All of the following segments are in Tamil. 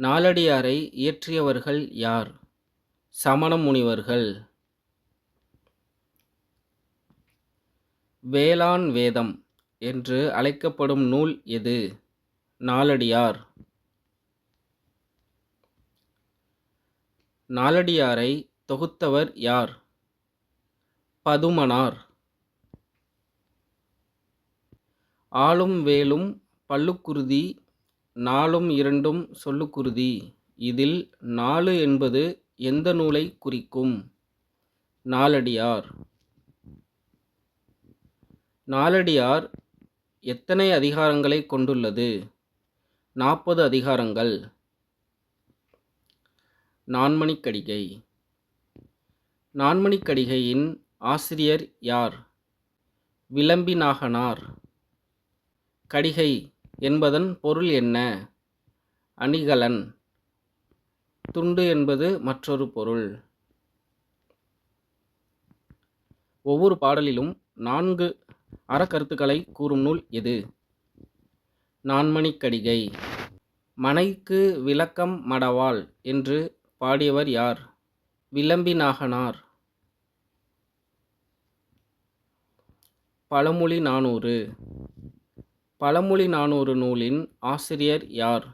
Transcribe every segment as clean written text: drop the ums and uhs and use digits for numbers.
நாலடியாரை இயற்றியவர்கள் யார்? சமண முனிவர்கள். வேளாண் வேதம் என்று அழைக்கப்படும் நூல் எது? நாலடியார். நாலடியாரை தொகுத்தவர் யார்? பதுமனார். ஆலும் வேலும் பல்லுக்குறுதி, நாலும் இரண்டும் சொல்லுக்குறுதி. இதில் 4 என்பது எந்த நூலை குறிக்கும்? நாலடியார். நாலடியார் எத்தனை அதிகாரங்களை கொண்டுள்ளது? 40 அதிகாரங்கள். நான்மணிக்கடிகை. நான்மணிக்கடிகையின் ஆசிரியர் யார்? விளம்பிநாகனார். கடிகை என்பதன் பொருள் என்ன? அணிகலன். துண்டு என்பது மற்றொரு பொருள். ஒவ்வொரு பாடலிலும் 4 அறக்கருத்துக்களை கூறும் நூல் எது? நான்மணிக்கடிகை. மனைக்கு விளக்கம் மடவாள் என்று பாடியவர் யார்? விளம்பிநாகனார். பழமொழி 400. பழமொழி 400 நூலின் ஆசிரியர் யார்?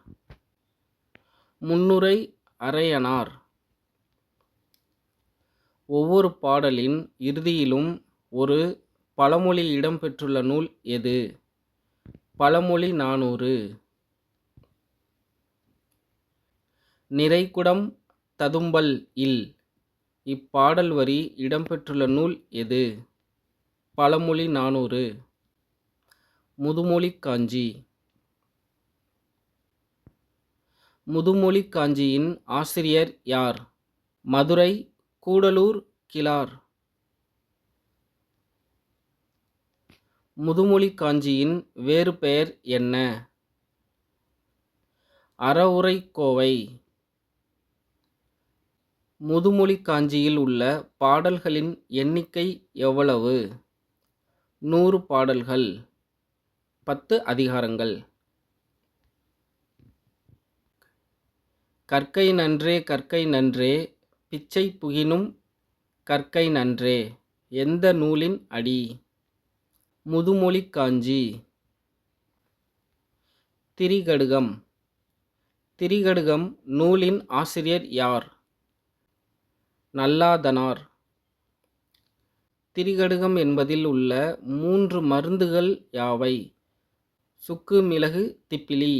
முன்னுரை அரையனார். ஒவ்வொரு பாடலின் இறுதியிலும் ஒரு பழமொழி இடம்பெற்றுள்ள நூல் எது? பழமொழி 400. நிறைகுடம் ததும்பல் இல். இப்பாடல் வரி இடம்பெற்றுள்ள நூல் எது? பழமொழி 400. முதுமொழிக் காஞ்சி. முதுமொழிக் காஞ்சியின் ஆசிரியர் யார்? மதுரை கூடலூர் கிழார். முதுமொழிக் காஞ்சியின் வேறு பெயர் என்ன? அறவுரைக்கோவை. முதுமொழிக் காஞ்சியில் உள்ள பாடல்களின் எண்ணிக்கை எவ்வளவு? 100 பாடல்கள், 10 அதிகாரங்கள். கற்கை நன்றே கற்கை நன்றே, பிச்சை புகினும் கற்கை நன்றே. எந்த நூலின் அடி? முதுமொழிக் காஞ்சி. திரிகடுகம். திரிகடுகம் நூலின் ஆசிரியர் யார்? நல்லாதனார். திரிகடுகம் என்பதில் உள்ள 3 மருந்துகள் யாவை? சுக்கு, மிளகு, திப்பிலி.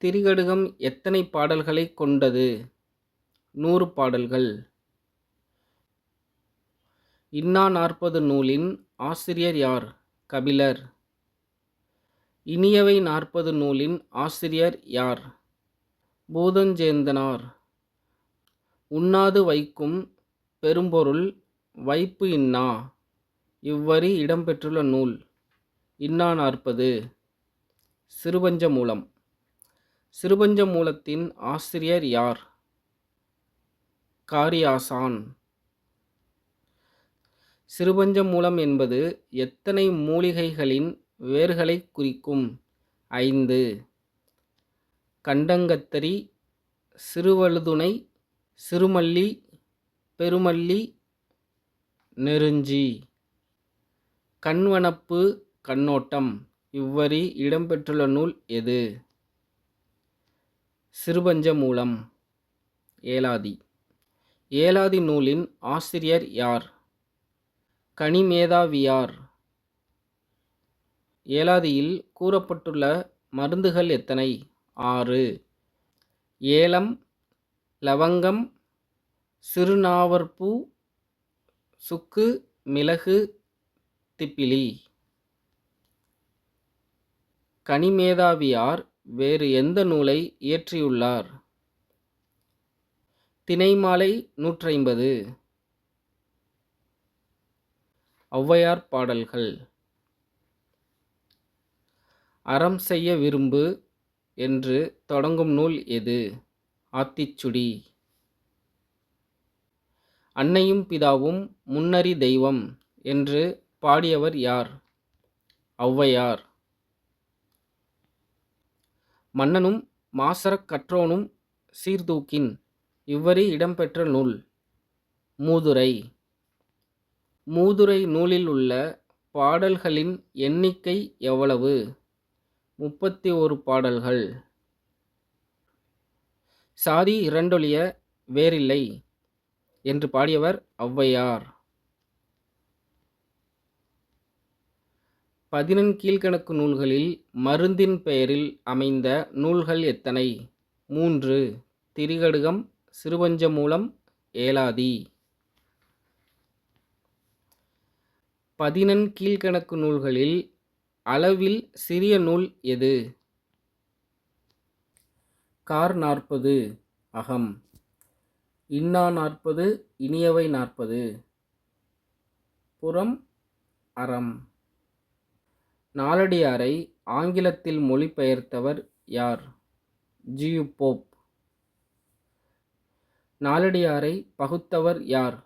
திரிகடுகம் எத்தனை பாடல்களை கொண்டது? 100 பாடல்கள். இன்னா 40 நூலின் ஆசிரியர் யார்? கபிலர். இனியவை 40 நூலின் ஆசிரியர் யார்? பூதஞ்சேந்தனார். உண்ணாது வைக்கும் பெரும்பொருள் வைப்பு இன்னா. இவ்வரி இடம்பெற்றுள்ள நூல்? இன்னா 40. சிறுபஞ்ச மூலம். சிறுபஞ்ச மூலத்தின் ஆசிரியர் யார்? காரியாசான். சிறுபஞ்ச மூலம் என்பது எத்தனை மூலிகைகளின் வேர்களை குறிக்கும்? 5. கண்டங்கத்தரி, சிறுவழுதுணை, சிறுமல்லி, பெருமல்லி, நெருஞ்சி. கண்வனப்பு கண்ணோட்டம். இவ்வரி இடம்பெற்றுள்ள நூல் எது? சிறுபஞ்ச மூலம். ஏலாதி. ஏலாதி நூலின் ஆசிரியர் யார்? கனிமேதாவியார். ஏலாதியில் கூறப்பட்டுள்ள மருந்துகள் எத்தனை? 6. ஏலம், லவங்கம், சிறுநாவற்பூ, சுக்கு, மிளகு, திப்பிலி. கனிமேதாவியார் வேறு எந்த நூலை இயற்றியுள்ளார்? தினைமாலை 150. ஔவையார் பாடல்கள். அறம் செய்ய விரும்பு என்று தொடங்கும் நூல் எது? ஆத்திச்சுடி. அன்னையும் பிதாவும் முன்னறி தெய்வம் என்று பாடியவர் யார்? ஔவையார். மன்னனும் மாசறக் கற்றோனும் சீர்தூக்கின் இவ்வரி இடம்பெற்ற நூல். மூதுரை. மூதுரை நூலில் உள்ள பாடல்களின் எண்ணிக்கை எவ்வளவு? 31 பாடல்கள். சாதி இரண்டொழிய வேறில்லை என்று பாடியவர் ஔவையார். 14 நூல்களில் மருந்தின் பெயரில் அமைந்த நூல்கள் எத்தனை? 3. திரிகடுகம், சிறுபஞ்சமூலம், ஏலாதி. 14 நூல்களில் அளவில் சிறிய நூல் எது? கார் 40 அகம். இன்னா 40 இனியவை 40 புறம் அறம். நாலடியாரை ஆங்கிலத்தில் மொழிபெயர்த்தவர் யார்? G U Pope. நாலடியாரை பகுத்தவர் யார்?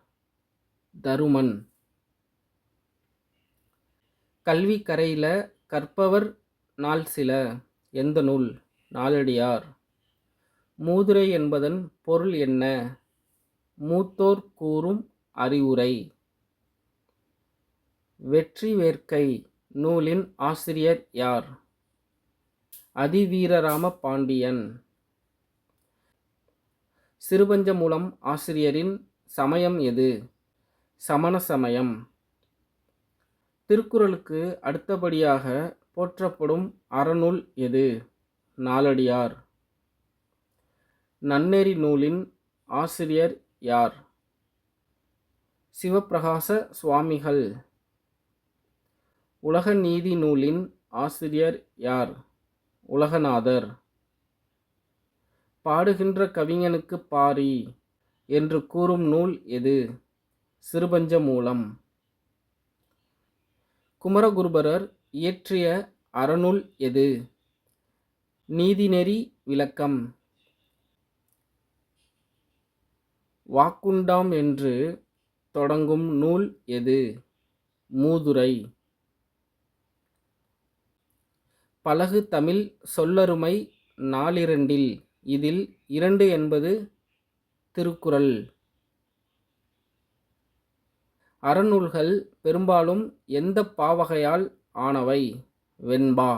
தருமன். கல்வி கரையில கற்பவர் நாள் சில எந்த நூல்? நாலடியார். மூதுரை என்பதன் பொருள் என்ன? மூத்தோர் கூறும் அறிவுரை. வெற்றி வேர்க்கை நூலின் ஆசிரியர் யார்? அதிவீரராம பாண்டியன். சிறுபஞ்சமூலம் ஆசிரியரின் சமயம் எது? சமண சமயம். திருக்குறளுக்கு அடுத்தபடியாக போற்றப்படும் அறநூல் எது? நாலடியார். நன்னெறி நூலின் ஆசிரியர் யார்? சிவப்பிரகாச சுவாமிகள். உலக நீதி நூலின் ஆசிரியர் யார்? உலகநாதர். பாடுகின்ற கவிஞனுக்கு பாரி என்று கூறும் நூல் எது? சிறுபஞ்சமூலம். குமரகுருபரர் இயற்றிய அறநூல் எது? நீதிநெறி விளக்கம். வாக்குண்டாம் என்று தொடங்கும் நூல் எது? மூதுரை. பலகு தமிழ் சொல்லருமை நாலிரண்டில் இதில் 2 என்பது திருக்குறள். அறநூல்கள் பெரும்பாலும் எந்த பாவகையால் ஆனவை? வெண்பா.